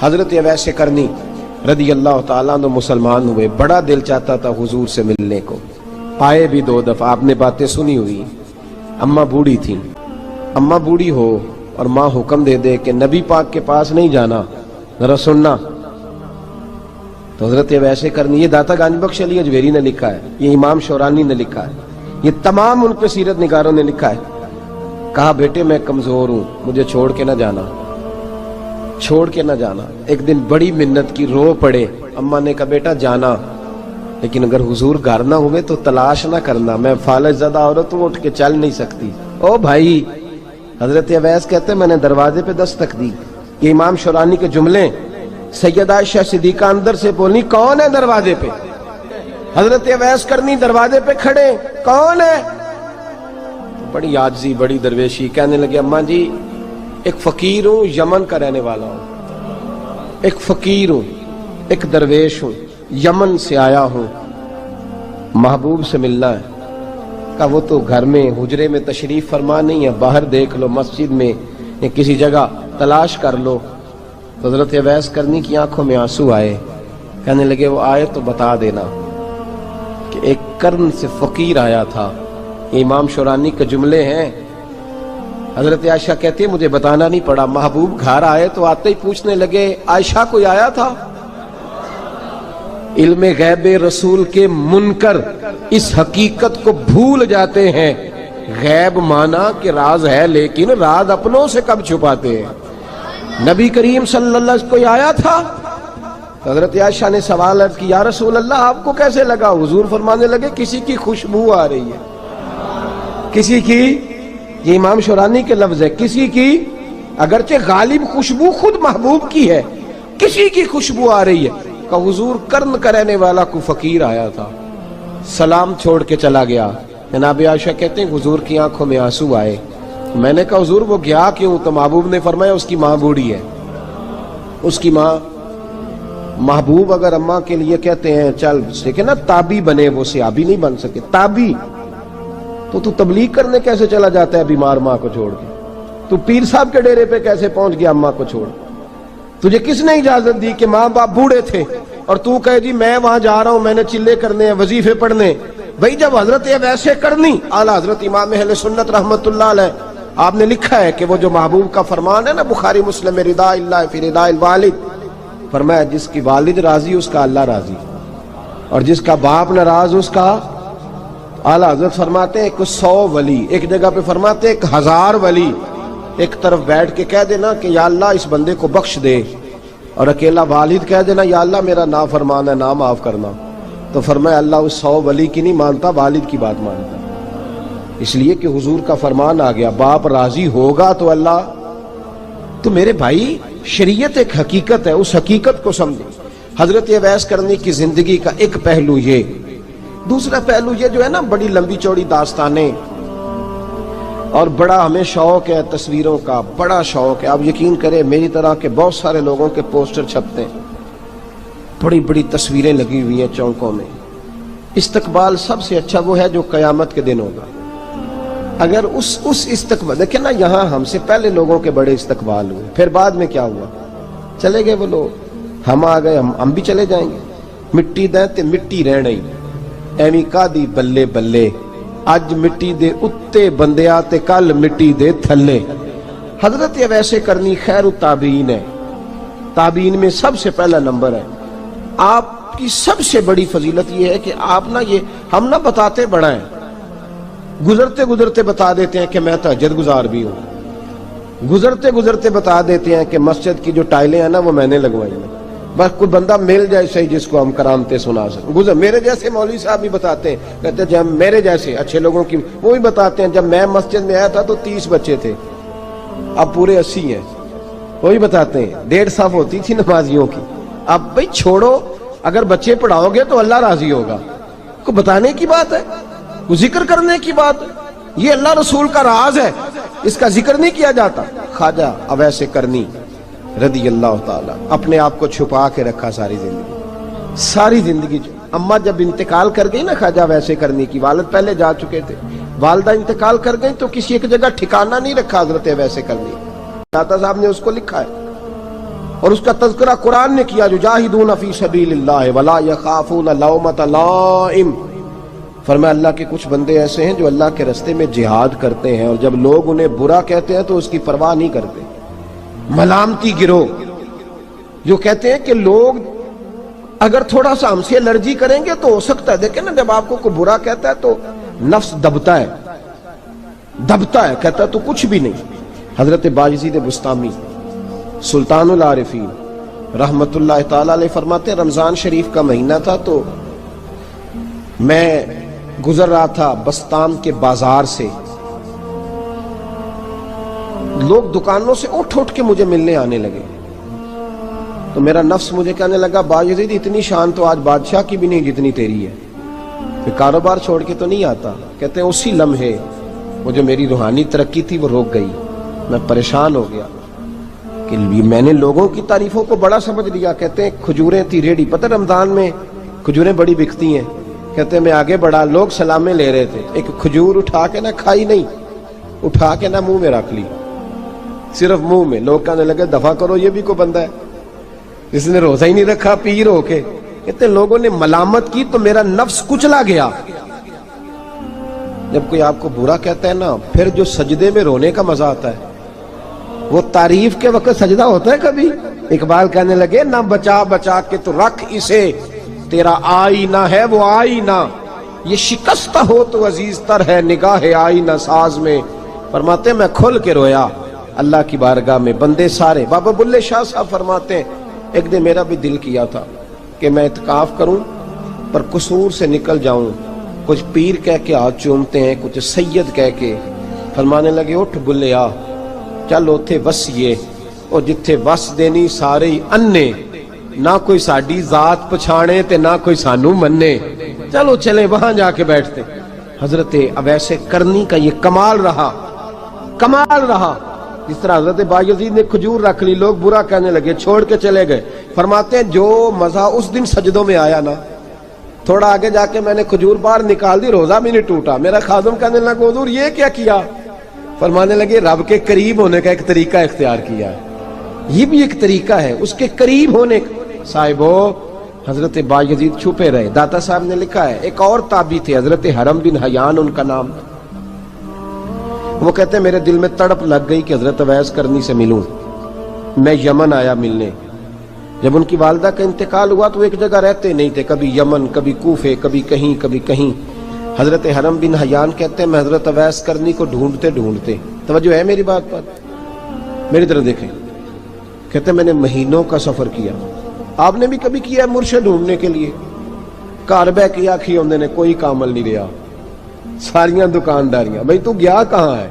حضرت اویس کرنی رضی اللہ تعالیٰ عنہ مسلمان ہوئے، بڑا دل چاہتا تھا حضور سے ملنے کو، آئے بھی 2 دفعہ، آپ نے باتیں سنی ہوئی۔ اماں بوڑھی تھی، اماں بوڑھی ہو اور ماں حکم دے دے کہ نبی پاک کے پاس نہیں جانا، ذرا سننا، تو حضرت اویس کرنی، یہ داتا گنج بخش علی اجویری نے لکھا ہے، یہ امام شورانی نے لکھا ہے، یہ تمام ان پہ سیرت نگاروں نے لکھا ہے، کہا بیٹے میں کمزور ہوں، مجھے چھوڑ کے نہ جانا، چھوڑ کے نہ جانا۔ ایک دن بڑی منت کی، رو پڑے، اماں نے کہا بیٹا جانا، لیکن اگر حضور گھر نہ ہوئے تو تلاش نہ کرنا، میں فالج زدہ عورت ہوں، اٹھ کے چل نہیں سکتی۔ او بھائی، حضرت اویس کہتے میں نے دروازے پہ دستک دی، یہ امام شورانی کے جملے، سیدہ عائشہ صدیقہ اندر سے بولی کون ہے دروازے پہ؟ حضرت اویس کرنی دروازے پہ کھڑے، کون ہے؟ بڑی عاجزی، بڑی درویشی، کہنے لگے اماں جی ایک فقیر ہوں، یمن کا رہنے والا ہوں، ایک فقیر ہوں، ایک درویش ہوں، یمن سے آیا ہوں، محبوب سے ملنا ہے۔ کہا وہ تو گھر میں حجرے میں تشریف فرما نہیں ہے، باہر دیکھ لو، مسجد میں یا کسی جگہ تلاش کر لو۔ حضرت اویس کرنی کی آنکھوں میں آنسو آئے، کہنے لگے وہ آئے تو بتا دینا کہ ایک کرن سے فقیر آیا تھا۔ یہ امام شورانی کے جملے ہیں۔ حضرت عائشہ کہتی ہے مجھے بتانا نہیں پڑا، محبوب گھر آئے تو آتے ہی پوچھنے لگے عائشہ کوئی آیا تھا؟ علم غیب رسول کے منکر اس حقیقت کو بھول جاتے ہیں، غیب مانا کہ راز ہے لیکن راز اپنوں سے کب چھپاتے ہیں۔ نبی کریم صلی اللہ علیہ وسلم کوئی آیا تھا؟ حضرت عائشہ نے سوال عرض کی یا رسول اللہ آپ کو کیسے لگا؟ حضور فرمانے لگے کسی کی خوشبو آ رہی ہے، کسی کی، یہ امام شورانی کے لفظ ہے، کسی کی، اگرچہ غالب خوشبو خود محبوب کی ہے، کسی کی خوشبو آ رہی ہے۔ کہ حضور کرن کرنے والا کو فقیر آیا تھا، سلام چھوڑ کے چلا گیا۔ جناب عائشہ کہتے ہیں حضور کی آنکھوں میں آنسو آئے۔ میں نے کہا حضور وہ گیا کیوں؟ تو محبوب نے فرمایا اس کی ماں بوڑھی ہے، اس کی ماں، محبوب اگر اماں کے لیے کہتے ہیں چل دیکھیں نا تابی بنے، وہ صحابی نہیں بن سکے، تابی، تو تبلیغ کرنے کیسے چلا جاتا ہے بیمار ماں کو چھوڑ کے؟ تو پیر صاحب کے ڈیرے پہ کیسے پہنچ گیا اماں کو چھوڑ؟ تجھے کس نے اجازت دی کہ ماں باپ بوڑھے تھے اور تو کہے جی میں وہاں جا رہا ہوں، میں نے چلے کرنے ہیں، وظیفے پڑھنے؟ بھئی جب حضرت اویس کرنی اعلیٰ حضرت امام اہل سنت رحمت اللہ علیہ، آپ نے لکھا ہے کہ وہ جو محبوب کا فرمان ہے نا بخاری مسلم میں، رضا اللہ فی رضا الوالد، فرمایا جس کی والد راضی اس کا اللہ راضی، اور جس کا باپ ناراض اس کا، اعلیٰ حضرت فرماتے ہیں ایک 100 ولی، ایک جگہ پہ فرماتے ہیں 1000 ولی ایک طرف بیٹھ کے کہہ دینا کہ یا اللہ اس بندے کو بخش دے، اور اکیلا والد کہہ دینا یا اللہ میرا نافرمان ہے نہ معاف کرنا، تو فرمایا اللہ اس 100 ولی کی نہیں مانتا، والد کی بات مانتا، اس لیے کہ حضور کا فرمان آ گیا باپ راضی ہوگا تو اللہ۔ تو میرے بھائی شریعت ایک حقیقت ہے، اس حقیقت کو سمجھیں۔ حضرت اویس کرنی کی زندگی کا ایک پہلو یہ، دوسرا پہلو یہ جو ہے نا بڑی لمبی چوڑی داستانیں، اور بڑا ہمیں شوق ہے تصویروں کا، بڑا شوق ہے، آپ یقین کریں میری طرح کے بہت سارے لوگوں کے پوسٹر چھپتے ہیں، بڑی بڑی تصویریں لگی ہوئی ہیں چوکوں میں۔ استقبال سب سے اچھا وہ ہے جو قیامت کے دن ہوگا۔ اگر اس استقبال دیکھیں نا، یہاں ہم سے پہلے لوگوں کے بڑے استقبال ہوئے، پھر بعد میں کیا ہوا؟ چلے گئے وہ لوگ، ہم آ گئے، ہم بھی چلے جائیں گے۔ مٹی دیں تے مٹی رہنے ایویں کا دی بلے بلے، اج مٹی دے اتے بندیا تے کل مٹی دے تھلے۔ حضرت اویس کرنی خیر التابعین ہے، تابعین میں سب سے پہلا نمبر ہے۔ آپ کی سب سے بڑی فضیلت یہ ہے کہ آپ نا، یہ ہم نہ بتاتے بڑا ہیں، گزرتے گزرتے بتا دیتے ہیں کہ میں تہجد گزار بھی ہوں، گزرتے گزرتے بتا دیتے ہیں کہ مسجد کی جو ٹائلیں ہیں نا وہ میں نے لگوائی ہیں، بس کوئی بندہ مل جائے صحیح جس کو ہم کرامتیں سنا سکیں۔ میرے جیسے مولوی صاحب بھی بتاتے ہیں، کہتے ہیں جب میرے جیسے اچھے لوگوں کی وہ بھی بتاتے ہیں جب میں مسجد میں آیا تھا تو 30 بچے تھے، اب پورے 80 ہیں، وہی بتاتے ہیں 1.5 صف ہوتی تھی نمازیوں کی۔ اب بھائی چھوڑو، اگر بچے پڑھاؤ گے تو اللہ راضی ہوگا، کو بتانے کی بات ہے، کو ذکر کرنے کی بات ہے، یہ اللہ رسول کا راز ہے، اس کا ذکر نہیں کیا جاتا۔ خواجہ اویس کرنی رضی اللہ تعالیٰ اپنے آپ کو چھپا کے رکھا ساری زندگی۔ اماں جب انتقال کر گئی نا خواجہ اویس کرنی کی، والد پہلے جا چکے تھے، والدہ انتقال کر گئی تو کسی ایک جگہ ٹھکانہ نہیں رکھا حضرت اویس کرنی۔ داتا صاحب نے اس کو لکھا ہے اور اس کا تذکرہ قرآن نے کیا، یجاہدون فی سبیل اللہ ولا یخافون لومۃ لائم۔ فرمایا اللہ کے کچھ بندے ایسے ہیں جو اللہ کے راستے میں جہاد کرتے ہیں اور جب لوگ انہیں برا کہتے ہیں تو اس کی پرواہ نہیں کرتے۔ ملامتی گروہ جو کہتے ہیں کہ لوگ اگر تھوڑا سا ہم سے الرجی کریں گے تو ہو سکتا ہے، دیکھیں نا جب آپ کو کوئی برا کہتا ہے تو نفس دبتا ہے، کہتا ہے تو کچھ بھی نہیں۔ حضرت باجزید بسطامی سلطان العارفین رحمت اللہ تعالی علیہ فرماتے ہیں رمضان شریف کا مہینہ تھا تو میں گزر رہا تھا بستام کے بازار سے، لوگ دکانوں سے اٹھ کے مجھے ملنے آنے لگے تو میرا نفس مجھے کہنے لگا باجزید اتنی شان تو آج بادشاہ کی بھی نہیں جتنی تیری ہے، پھر کاروبار چھوڑ کے تو نہیں آتا۔ کہتے ہیں اسی لمحے وہ جو میری روحانی ترقی تھی وہ رک گئی، میں پریشان ہو گیا کہ میں نے لوگوں کی تعریفوں کو بڑا سمجھ لیا۔ کہتے ہیں کھجوریں تھی ریڈی، پتہ رمضان میں کھجوریں بڑی بکتی ہیں، کہتے ہیں میں آگے بڑھا، لوگ سلامیں لے رہے تھے، ایک کھجور اٹھا کے نہ کھائی نہیں، اٹھا کے نہ منہ میں رکھ لی، صرف منہ میں۔ لوگ کہنے لگے دفع کرو یہ بھی کوئی بندہ ہے جس نے روزہ ہی نہیں رکھا پیر ہو کے۔ کہتے ہیں لوگوں نے ملامت کی تو میرا نفس کچلا گیا۔ جب کوئی آپ کو برا کہتا ہے نا، پھر جو سجدے میں رونے کا مزہ آتا ہے وہ تعریف کے وقت سجدہ ہوتا ہے کبھی؟ اقبال کہنے لگے نہ بچا بچا کے تو رکھ اسے، تیرا آئینہ ہے وہ آئینہ، یہ شکستہ ہو تو عزیز تر ہے نگاہ آئینہ ساز میں۔ فرماتے ہیں میں کھل کے رویا اللہ کی بارگاہ میں، بندے سارے۔ بابا بلے شاہ صاحب فرماتے ہیں ایک دن میرا بھی دل کیا تھا کہ میں اعتکاف کروں پر قصور سے نکل جاؤں، کچھ پیر کہہ کے ہاتھ چومتے ہیں، کچھ سید کہہ کے۔ فرمانے لگے اٹھ بلے آ، چل اوتھے وسیے اور جتھے وس دینی سارے ہی انے، نہ کوئی ساڈی ذات پچھانے تے نہ کوئی سانو مننے، چلو چلے وہاں جا کے بیٹھتے۔ حضرت اویس کرنی کا یہ کمال رہا، جس طرح حضرت باجزید نے کھجور رکھ لی، لوگ برا کہنے لگے، چھوڑ کے چلے گئے۔ فرماتے ہیں جو مزہ اس دن سجدوں میں آیا نا، تھوڑا آگے جا کے میں نے کھجور باہر نکال دی، روزہ بھی نہیں ٹوٹا۔ میرا خادم کہنے لگا حضور یہ کیا کیا؟ فرمانے لگے رب کے قریب ہونے کا ایک طریقہ اختیار کیا ہے، یہ بھی ایک طریقہ ہے اس کے قریب ہونے کا۔ صاحبو حضرت باجزید چھپے رہے۔ داتا صاحب نے لکھا ہے ایک اور تابعی تھے حضرت حرم بن حیان ان کا نام تھا، وہ کہتے ہیں میرے دل میں تڑپ لگ گئی کہ حضرت اویس کرنی سے ملوں۔ میں یمن آیا ملنے، جب ان کی والدہ کا انتقال ہوا تو ایک جگہ رہتے نہیں تھے، کبھی یمن کبھی کوفے کبھی کہیں۔ حضرت حرم بن حیان کہتے ہیں میں حضرت اویس کرنی کو ڈھونڈتے، توجہ ہے میری بات پر، میری طرف دیکھیں، کہتے ہیں میں نے مہینوں کا سفر کیا، آپ نے بھی کبھی کیا ہے مرشد ڈھونڈنے کے لیے؟ گھر بہ کے آکھی ہوندے نے کوئی کامل نہیں رہا، ساریاں دکانداریاں، بھئی تو گیا کہاں ہے؟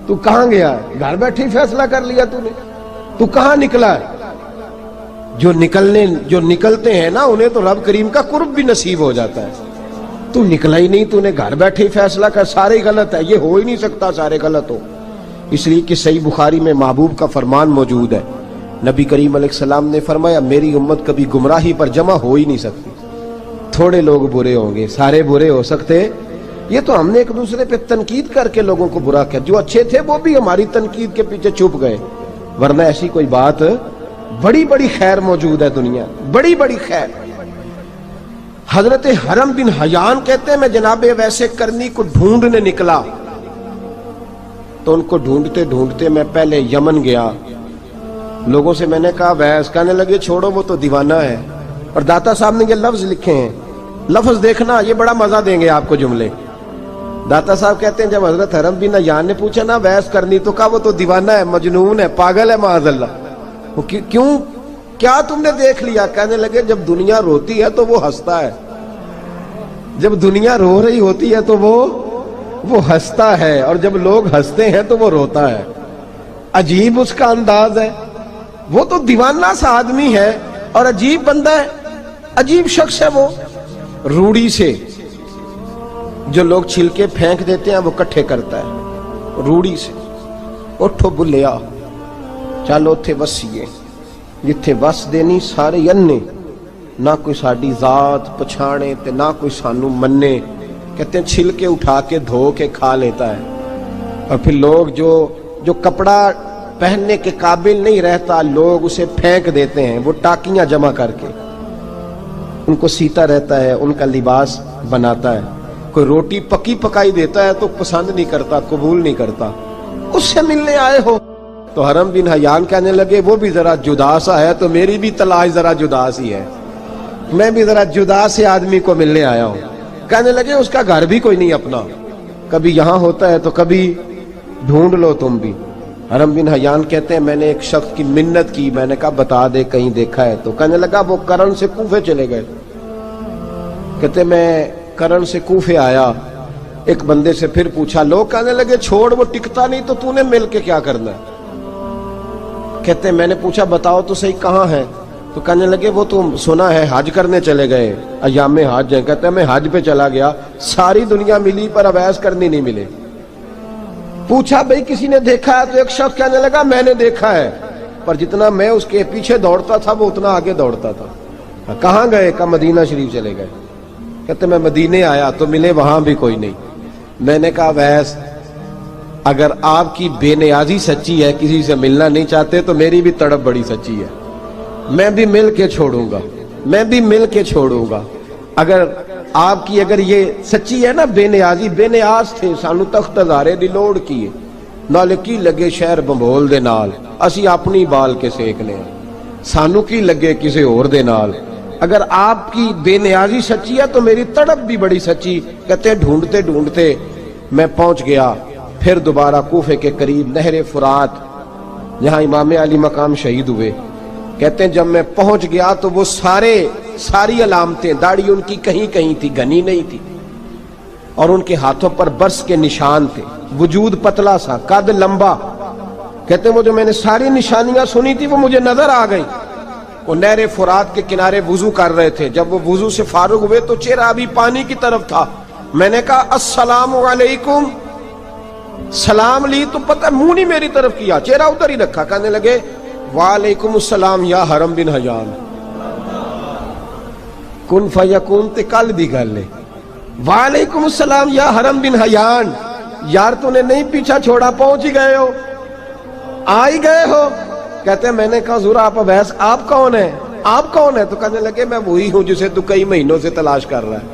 تو کہاں گیا ہے؟ گھر بیٹھے ہی فیصلہ کر لیا تو نے، تو کہاں نکلا ہے؟ جو نکلتے ہیں نا انہیں تو رب کریم کا قرب بھی نصیب ہو جاتا ہے۔ تو نکلا ہی نہیں، تو نے گھر بیٹھے ہی فیصلہ کر، سارے غلط ہے، یہ ہو ہی نہیں سکتا سارے غلط ہو۔ اس لیے کہ صحیح بخاری میں محبوب کا فرمان موجود ہے، نبی کریم علیہ السلام نے فرمایا میری امت کبھی گمراہی پر جمع ہو ہی نہیں سکتی، تھوڑے لوگ برے ہوں گے، سارے برے ہو سکتے۔ یہ تو ہم نے ایک دوسرے پہ تنقید کر کے لوگوں کو برا کیا، جو اچھے تھے وہ بھی ہماری تنقید کے پیچھے چھپ گئے، ورنہ ایسی کوئی بات، بڑی خیر موجود ہے دنیا، بڑی خیر۔ حضرت حرم بن حیان کہتے ہیں میں جناب اویس کرنی کو ڈھونڈنے نکلا تو ان کو ڈھونڈتے میں پہلے یمن گیا، لوگوں سے میں نے کہا اویس، کہنے لگے چھوڑو وہ تو دیوانہ ہے۔ اور داتا صاحب نے یہ لفظ لکھے ہیں، لفظ دیکھنا یہ بڑا مزہ دیں گے آپ کو جملے۔ داتا صاحب کہتے ہیں جب حضرت حرم بن حیان نے پوچھا نا اویس کرنی، تو کہا وہ تو دیوانہ ہے، مجنون ہے، پاگل ہے معاذ اللہ۔ وہ کیوں، کیا تم نے دیکھ لیا؟ کہنے لگے جب دنیا روتی ہے تو وہ ہنستا ہے، جب دنیا رو رہی ہوتی ہے تو وہ ہنستا ہے، اور جب لوگ ہنستے ہیں تو وہ روتا ہے۔ عجیب اس کا انداز ہے، وہ تو دیوانہ سا آدمی ہے اور عجیب بندہ ہے، عجیب شخص ہے۔ وہ روڑی سے جو لوگ چھلکے پھینک دیتے ہیں وہ کٹھے کرتا ہے، روڑی سے۔ اٹھو بلیا چلو تھے وسیے، جتھے وس دینی سارے انے، نہ کوئی ساڈی ذات پچھانے تے نہ کوئی سانو مننے۔ کہتے ہیں چھلکے اٹھا کے دھو کے کھا لیتا ہے، اور پھر لوگ جو کپڑا پہننے کے قابل نہیں رہتا، لوگ اسے پھینک دیتے ہیں، وہ ٹاکیاں جمع کر کے ان کو سیتا رہتا ہے، ان کا لباس بناتا ہے۔ کوئی روٹی پکی پکائی دیتا ہے تو پسند نہیں کرتا، قبول نہیں کرتا، اس سے ملنے آئے ہو۔ تو حرم بن حیان کہنے لگے وہ بھی ذرا جدا سا ہے تو میری بھی تلاش ذرا جدا سی ہے، میں بھی ذرا جدا سے آدمی کو ملنے آیا ہوں۔ کہنے لگے اس کا گھر بھی کوئی نہیں اپنا، کبھی یہاں ہوتا ہے تو کبھی ڈھونڈ لو تم بھی۔ حرم بن حیان کہتے ہیں میں نے ایک شخص کی منت کی، میں نے کہا بتا دے کہیں دیکھا ہے تو۔ کہنے لگا وہ کرن سے کوفے چلے گئے۔ کہتے میں کرن سے کوفے آیا، ایک بندے سے پھر پوچھا، لوگ کہنے لگے چھوڑ وہ ٹکتا نہیں تو تو نے مل کے کیا کرنا ہے۔ کہتے میں نے پوچھا بتاؤ تو صحیح کہاں ہے، تو کہنے لگے وہ تم سنا ہے حج کرنے چلے گئے، ایام حج ہیں۔ کہتے میں حج پہ چلا گیا، ساری دنیا ملی پر اویس کرنی نہیں ملے۔ پوچھا بھئی کسی نے دیکھا ہے تو ایک شخص کہنے لگا میں نے دیکھا ہے، پر جتنا میں اس کے پیچھے دوڑتا تھا وہ اتنا آگے دوڑتا تھا۔ کہاں گئے؟ کہ مدینہ شریف چلے گئے۔ کہتے میں مدینے آیا تو ملے وہاں بھی کوئی نہیں۔ میں نے کہا ویس اگر آپ کی بے نیازی سچی ہے، کسی سے ملنا نہیں چاہتے، تو میری بھی تڑپ بڑی سچی ہے، میں بھی مل کے چھوڑوں گا، میں بھی مل کے چھوڑوں گا۔ اگر آپ کی اگر یہ سچی ہے نا بے نیازی، بے نیاز تھے سانو تخت ہزارے دی لوڑ کی نال کی لگے شہر بمبول دے نال، اسی اپنی بال کے سیکنے سانو کی لگے کسی اور دے نال۔ اگر آپ کی بے نیازی سچی ہے تو میری تڑپ بھی بڑی سچی۔ کہتے ڈھونڈتے ڈھونڈتے میں پہنچ گیا، پھر دوبارہ کوفے کے قریب نہر فرات جہاں امام علی مقام شہید ہوئے۔ کہتے ہیں جب میں پہنچ گیا تو وہ ساری علامتیں، داڑھی ان کی کہیں کہیں تھی، گھنی نہیں تھی، اور ان کے ہاتھوں پر برس کے نشان تھے، وجود پتلا سا، قد لمبا۔ کہتے ہیں وہ جو میں نے ساری نشانیاں سنی تھی وہ مجھے نظر آ گئی۔ وہ نہر فرات کے کنارے وضو کر رہے تھے، جب وہ وضو سے فارغ ہوئے تو چہرہ ابھی پانی کی طرف تھا۔ میں نے کہا السلام علیکم، سلام لی تو پتہ منہ نہیں میری طرف کیا، چہرہ ادھر ہی رکھا۔ کہنے لگے وعلیکم السلام یا حرم بن حیان۔ کن فیکون تے کل دی گل ہے، وعلیکم السلام یا حرم بن حیان، یار تو نے نہیں پیچھا چھوڑا، پہنچ ہی گئے ہو، آ ہی گئے ہو۔ کہتے ہیں میں نے کہا حضور آپ اویس آپ کون ہیں، آپ کون ہیں؟ تو کہنے لگے میں وہی ہوں جسے تو کئی مہینوں سے تلاش کر رہا ہے۔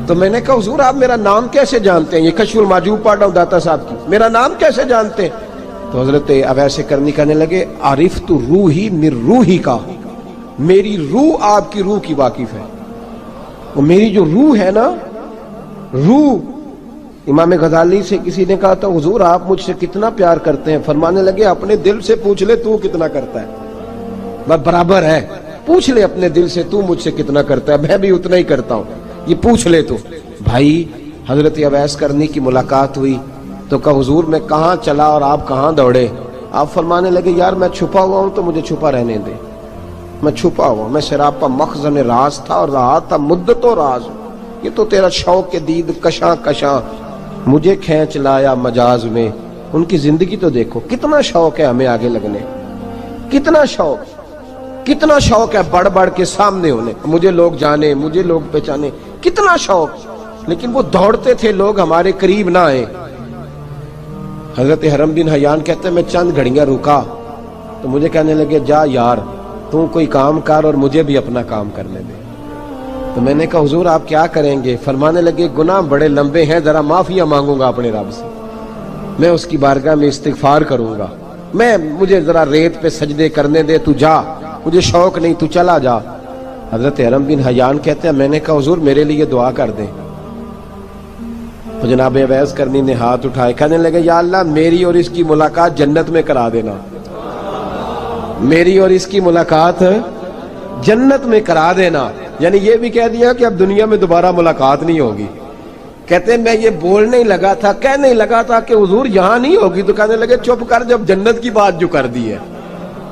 تو میں نے کہا حضور آپ میرا نام کیسے جانتے ہیں؟ یہ کشف المحجوب پڑھ رہا ہوں داتا صاحب کی، میرا نام کیسے جانتے ہیں؟ تو حضرت اویس کرنی کہنے لگے عرفت روحی من روحی کا، میری روح آپ کی روح کی واقف ہے۔ وہ میری جو روح ہے نا، روح، امام غزالی سے کسی نے کہا تھا حضور آپ مجھ سے کتنا پیار کرتے ہیں؟ فرمانے لگے اپنے دل سے پوچھ لے تو کتنا کرتا ہے، بس برابر ہے، پوچھ لے اپنے دل سے تو مجھ سے کتنا کرتا ہے، میں بھی اتنا ہی کرتا ہوں، یہ پوچھ لے تو۔ بھائی حضرت اویس کرنی کی ملاقات ہوئی تو کہا حضور میں کہاں چلا اور آپ کہاں دوڑے؟ آپ فرمانے لگے یار میں چھپا ہوا ہوں تو مجھے چھپا رہنے دے، میں چھپا ہوا، میں سراپا مخزن راز تھا اور رہا تھا مدت و راز۔ یہ تو تیرا شوق کے دید کشاں کشاں مجھے کھینچ لایا مجاز میں۔ ان کی زندگی تو دیکھو، کتنا شوق ہے ہمیں آگے لگنے، کتنا شوق ہے بڑھ بڑھ کے سامنے ہونے، مجھے لوگ جانے، مجھے لوگ پہچانے، کتنا شوق، لیکن وہ دوڑتے تھے لوگ ہمارے قریب نہ آئے۔ حضرت حرم بن حیان کہتے ہیں میں چند گھڑیاں رکا تو مجھے کہنے لگے جا یار تو کوئی کام کر اور مجھے بھی اپنا کام کرنے دے۔ تو میں نے کہا حضور آپ کیا کریں گے؟ فرمانے لگے گناہ بڑے لمبے ہیں، ذرا معافیاں مانگوں گا اپنے رب سے، میں اس کی بارگاہ میں استغفار کروں گا، مجھے ذرا ریت پہ سجدے کرنے دے، تو جا، مجھے شوق نہیں، تو چلا جا۔ حضرت حرم بن حیان کہتے ہیں میں نے کہا حضور میرے لیے دعا کر دیں۔ تو جناب اویس کرنی نے ہاتھ اٹھائے، کہنے لگے یا اللہ میری اور اس کی ملاقات جنت میں کرا دینا، میری اور اس کی ملاقات جنت میں کرا دینا۔ یعنی یہ بھی کہہ دیا کہ اب دنیا میں دوبارہ ملاقات نہیں ہوگی۔ کہتے ہیں میں یہ بولنے ہی لگا تھا، کہنے ہی لگا تھا کہ حضور یہاں نہیں ہوگی، تو کہنے لگے چپ کر، جب جنت کی بات جو کر دی ہے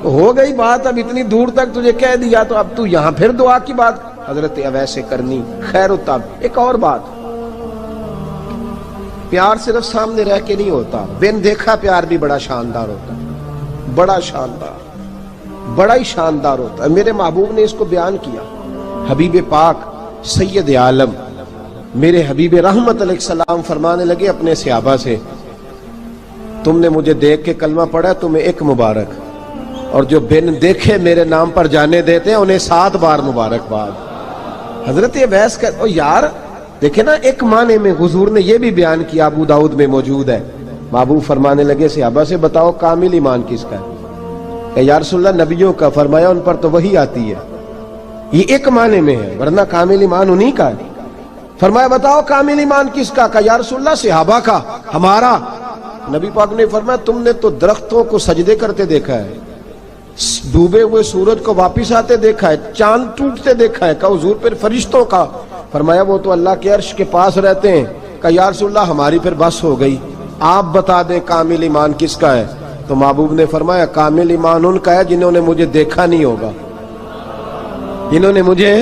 ہو گئی بات، اب اتنی دور تک تجھے کہہ دیا تو اب تو یہاں پھر دعا کی بات۔ حضرت اویس کرنی خیر التاب۔ ایک اور بات، پیار صرف سامنے رہ کے نہیں ہوتا، بن دیکھا پیار بھی بڑا شاندار ہوتا ہے، بڑا شاندار، بڑا ہی شاندار ہوتا ہے۔ میرے محبوب نے اس کو بیان کیا، حبیب پاک سید عالم میرے حبیب رحمت علیہ السلام فرمانے لگے اپنے صحابہ سے تم نے مجھے دیکھ کے کلمہ پڑھا، تمہیں ایک مبارک، اور جو بن دیکھے میرے نام پر جانے دیتے ہیں انہیں 7 بار مبارکباد۔ حضرت اویس کا یار دیکھیں نا، ایک معنی میں حضور نے یہ بھی بیان کیا، ابو داؤد میں موجود ہے۔ محبوب فرمانے لگے صحابہ سے بتاؤ کامل ایمان کس کا ہے؟ کہ یا رسول اللہ نبیوں کا۔ فرمایا ان پر تو وہی آتی ہے، یہ ایک معنی میں ہے، ورنہ کامل ایمان انہی کا ہے۔ فرمایا بتاؤ کامل ایمان کس کا؟ کہ یا رسول اللہ صحابہ کا، ہمارا۔ نبی پاک نے فرمایا تم نے تو درختوں کو سجدے کرتے دیکھا ہے، ڈوبے ہوئے سورج کو واپس آتے دیکھا ہے، چاند ٹوٹتے دیکھا ہے۔ کہ حضور پھر فرشتوں کا؟ فرمایا وہ تو اللہ کے عرش کے پاس رہتے ہیں۔ کہ یا رسول اللہ ہماری پھر بس ہو گئی، آپ بتا دیں کامل ایمان کس کا ہے؟ تو محبوب نے فرمایا کامل ایمان ان کا ہے جنہوں نے مجھے دیکھا نہیں ہوگا، جنہوں نے مجھے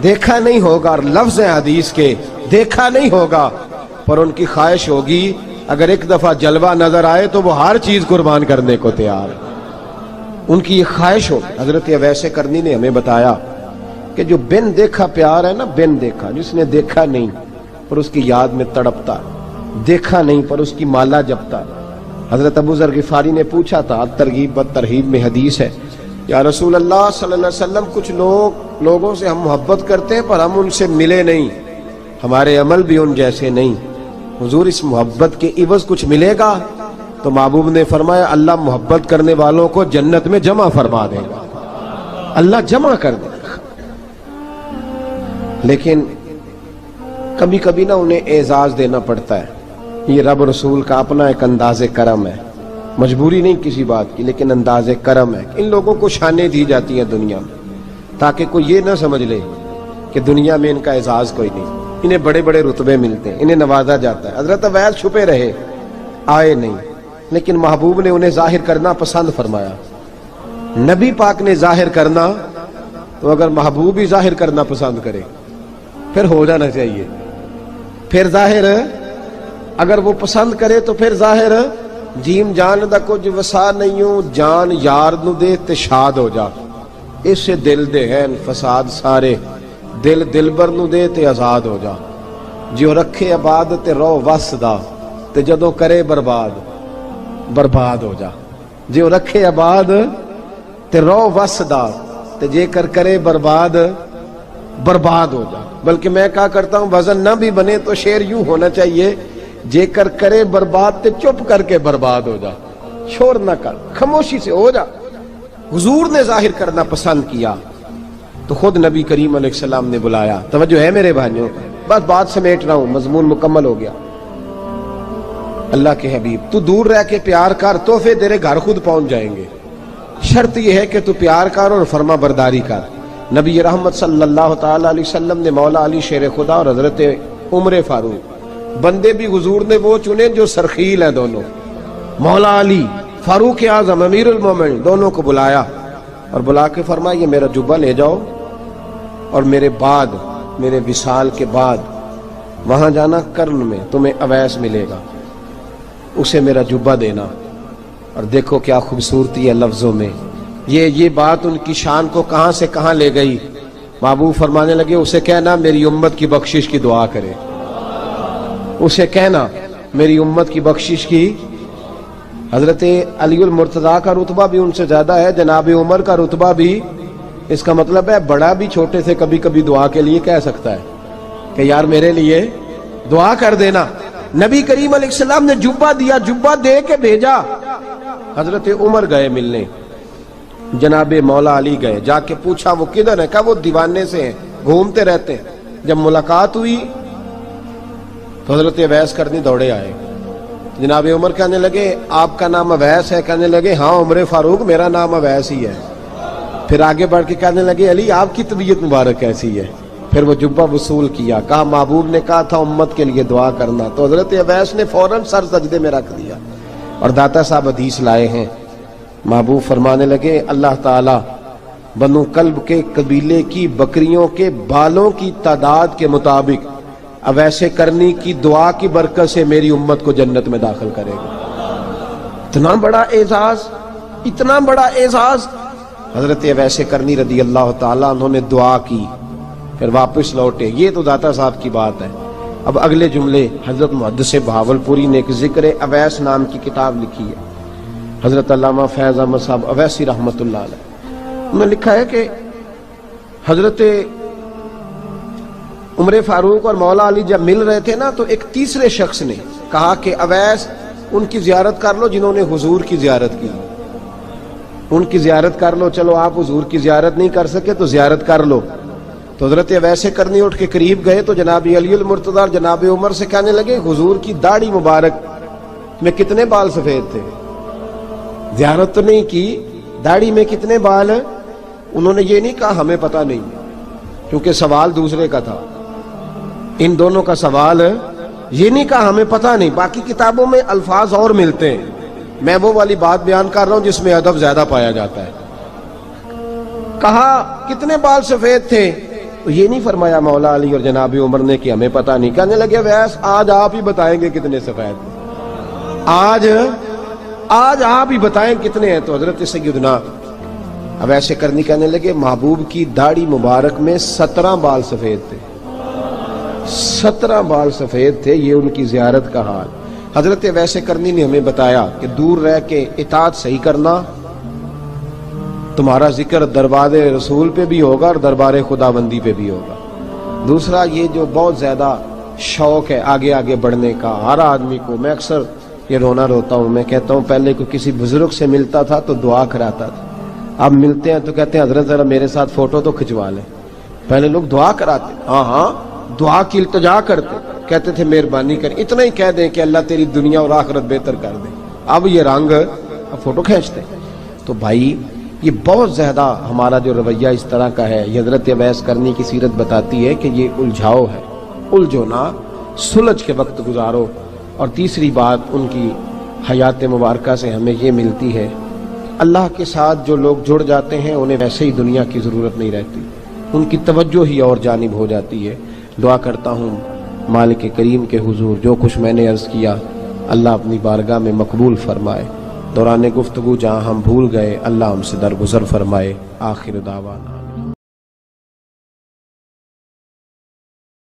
دیکھا نہیں ہوگا، اور لفظ ہیں حدیث کے، دیکھا نہیں ہوگا پر ان کی خواہش ہوگی اگر ایک دفعہ جلوہ نظر آئے تو وہ ہر چیز قربان کرنے کو تیار ہے، ان کی یہ خواہش ہو۔ حضرت اویس کرنی نے ہمیں بتایا کہ جو بن دیکھا پیار ہے نا، بن دیکھا، جس نے دیکھا نہیں پر اس کی یاد میں تڑپتا، دیکھا نہیں پر اس کی مالا جپتا۔ حضرت ابو ذر غفاری نے پوچھا تھا، ترغیب و ترہیب میں حدیث ہے، یا رسول اللہ صلی اللہ علیہ وسلم کچھ لوگوں سے ہم محبت کرتے ہیں پر ہم ان سے ملے نہیں، ہمارے عمل بھی ان جیسے نہیں، حضور اس محبت کے عوض کچھ ملے گا؟ تو محبوب نے فرمایا اللہ محبت کرنے والوں کو جنت میں جمع فرما دے گا، اللہ جمع کر دے گا۔ لیکن کبھی کبھی نا انہیں اعزاز دینا پڑتا ہے، یہ رب رسول کا اپنا ایک انداز کرم ہے، مجبوری نہیں کسی بات کی، لیکن انداز کرم ہے۔ ان لوگوں کو شانیں دی جاتی ہیں دنیا میں تاکہ کوئی یہ نہ سمجھ لے کہ دنیا میں ان کا اعزاز کوئی نہیں، انہیں بڑے بڑے رتبے ملتے ہیں، انہیں نوازا جاتا ہے۔ حضرت اویس چھپے رہے، آئے نہیں، لیکن محبوب نے انہیں ظاہر کرنا پسند فرمایا۔ نبی پاک نے ظاہر کرنا تو اگر محبوب ہی ظاہر کرنا پسند کرے پھر ہو جانا چاہیے، پھر ظاہر اگر وہ پسند کرے تو پھر ظاہر جیم جان دا کچھ وسا نہیں ہوں، جان یار نو دے تے شاد ہو جا، اس سے دل دے ہیں فساد سارے، دل دلبر نو دے تے آزاد ہو جا، جو رکھے آباد تے رو وس دا تے جدوں کرے برباد برباد ہو جا، جو رکھے آباد تے رو وس دا تے جے کر کرے برباد برباد ہو جا۔ بلکہ میں کہا کرتا ہوں وزن نہ بھی بنے تو شعر یوں ہونا چاہیے، جے کر کرے برباد تے چپ کر کے برباد ہو جا، شور نہ کر، خاموشی سے ہو جا۔ حضور نے ظاہر کرنا پسند کیا تو خود نبی کریم علیہ السلام نے بلایا۔ توجہ ہے میرے بھائیوں، بس بات سمیٹ رہا ہوں، مضمون مکمل ہو گیا۔ اللہ کے حبیب تو دور رہ کے پیار کر، تحفے تیرے گھر خود پہنچ جائیں گے، شرط یہ ہے کہ تو پیار کر اور فرما برداری کر۔ نبی رحمت صلی اللہ تعالی علیہ وسلم نے مولا علی شیر خدا اور حضرت عمر فاروق، بندے بھی حضور نے وہ چنے جو سرخیل ہیں دونوں، مولا علی فاروق اعظم امیر المومنین، دونوں کو بلایا اور بلا کے فرمایا یہ میرا جبہ لے جاؤ اور میرے بعد، میرے وصال کے بعد وہاں جانا کرن میں تمہیں اویس ملے گا، اسے میرا جبہ دینا۔ اور دیکھو کیا خوبصورتی ہے لفظوں میں، یہ بات ان کی شان کو کہاں سے کہاں لے گئی۔ محبوب فرمانے لگے اسے کہنا میری امت کی بخشش کی دعا کرے، اسے کہنا میری امت کی بخشش کی۔ حضرت علی المرتضیٰ کا رتبہ بھی ان سے زیادہ ہے، جناب عمر کا رتبہ بھی، اس کا مطلب ہے بڑا بھی چھوٹے سے کبھی کبھی دعا کے لیے کہہ سکتا ہے کہ یار میرے لیے دعا کر دینا۔ نبی کریم علیہ السلام نے جبہ دیا، جبہ دے کے بھیجا۔ حضرت عمر گئے ملنے، جناب مولا علی گئے، جا کے پوچھا وہ کدھر ہے؟ کہا وہ دیوانے سے ہیں، گھومتے رہتے ہیں۔ جب ملاقات ہوئی تو حضرت اویس کرنی دوڑے آئے، جناب عمر کہنے لگے آپ کا نام اویس ہے؟ کہنے لگے ہاں عمر فاروق میرا نام اویس ہی ہے۔ پھر آگے بڑھ کے کہنے لگے علی آپ کی طبیعت مبارک کیسی ہے؟ پھر وہ جبہ وصول کیا، کہا محبوب نے کہا تھا امت کے لیے دعا کرنا، تو حضرت اویس نے فوراً سر سجدے میں رکھ دیا۔ اور داتا صاحب حدیث لائے ہیں، محبوب فرمانے لگے اللہ تعالی بنو کلب کے قبیلے کی بکریوں کے بالوں کی تعداد کے مطابق اویس کرنی کی دعا کی برکت سے میری امت کو جنت میں داخل کرے گا۔ اتنا بڑا اعزاز، اتنا بڑا اعزاز۔ حضرت اویس کرنی رضی اللہ تعالیٰ انہوں نے دعا کی، پھر واپس لوٹے۔ یہ تو داتا صاحب کی بات ہے، اب اگلے جملے حضرت محدث بہاولپوری نے ایک ذکر اویس نام کی کتاب لکھی ہے، حضرت علامہ فیض احمد صاحب اویسی رحمۃ اللہ علیہ، انہوں نے لکھا ہے کہ حضرت عمر فاروق اور مولا علی جب مل رہے تھے نا، تو ایک تیسرے شخص نے کہا کہ اویس ان کی زیارت کر لو جنہوں نے حضور کی زیارت کی، ان کی زیارت کر لو، چلو آپ حضور کی زیارت نہیں کر سکے تو زیارت کر لو۔ تو حضرت اویس کرنی اٹھ کے قریب گئے تو جناب علی المرتضیٰ اور جناب عمر سے کہنے لگے حضور کی داڑھی مبارک میں کتنے بال سفید تھے؟ زیارت تو نہیں کی، داڑھی میں کتنے بال ہیں؟ انہوں نے یہ نہیں کہا ہمیں پتہ نہیں، کیونکہ سوال دوسرے کا تھا، ان دونوں کا سوال یہ نہیں کہا ہمیں پتہ نہیں۔ باقی کتابوں میں الفاظ اور ملتے ہیں، میں وہ والی بات بیان کر رہا ہوں جس میں ادب زیادہ پایا جاتا ہے۔ کہا کتنے بال سفید تھے؟ تو یہ نہیں فرمایا مولا علی اور جناب عمر نے کہ ہمیں پتہ نہیں، کہنے لگے ویس آج آپ ہی بتائیں گے کتنے سفید تھے، آج آپ ہی بتائیں کتنے ہیں۔ تو حضرت سیدنا اویس کرنی کہنے لگے محبوب کی داڑھی مبارک میں 17 بال سفید تھے، 17 بال سفید تھے، یہ ان کی زیارت کا حال۔ حضرت اویس کرنی نے ہمیں بتایا کہ دور رہ کے اطاعت صحیح کرنا، تمہارا ذکر دربار رسول پہ بھی ہوگا اور دربار خدا بندی پہ بھی ہوگا۔ دوسرا یہ جو بہت زیادہ شوق ہے آگے آگے بڑھنے کا ہر آدمی کو، میں اکثر یہ روتا ہوں، میں کہتا ہوں پہلے کوئی کسی بزرگ سے ملتا تھا تو دعا کراتا تھا، اب ملتے ہیں تو کہتے ہیں حضرت ذرا میرے ساتھ فوٹو تو کھنچوا لیں۔ پہلے لوگ دعا کراتے، ہاں دعا کی التجا کرتے، کہتے تھے مہربانی کر، اتنا ہی کہہ دیں کہ اللہ تیری دنیا اور آخرت بہتر کر دے، اب یہ رنگ اب فوٹو کھینچتے۔ تو بھائی یہ بہت زیادہ ہمارا جو رویہ اس طرح کا ہے، یہ حضرت اویس کرنی کی سیرت بتاتی ہے کہ یہ الجھاؤ ہے، الجھو نہ، سلجھ کے وقت گزارو۔ اور تیسری بات ان کی حیات مبارکہ سے ہمیں یہ ملتی ہے، اللہ کے ساتھ جو لوگ جڑ جاتے ہیں انہیں ویسے ہی دنیا کی ضرورت نہیں رہتی، ان کی توجہ ہی اور جانب ہو جاتی ہے۔ دعا کرتا ہوں مالک کریم کے حضور جو کچھ میں نے عرض کیا اللہ اپنی بارگاہ میں مقبول فرمائے، دوران گفتگو جہاں ہم بھول گئے اللہ ہم سے درگزر فرمائے۔ آخر دعوانا